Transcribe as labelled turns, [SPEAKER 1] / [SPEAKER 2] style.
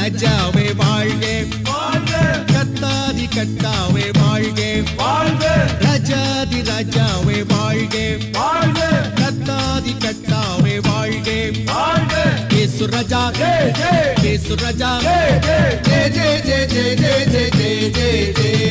[SPEAKER 1] ராஜாவே வாழ்க கத்தாதி கத்தாவே வாழ்க ராஜாதி ராஜாவே வாழ்க கத்தாதி கத்தாவே வாழ்க இயேசு ராஜா இயேசு ராஜா ஜெய ஜெய ஜெய ஜெய ஜெய ஜெய ஜெய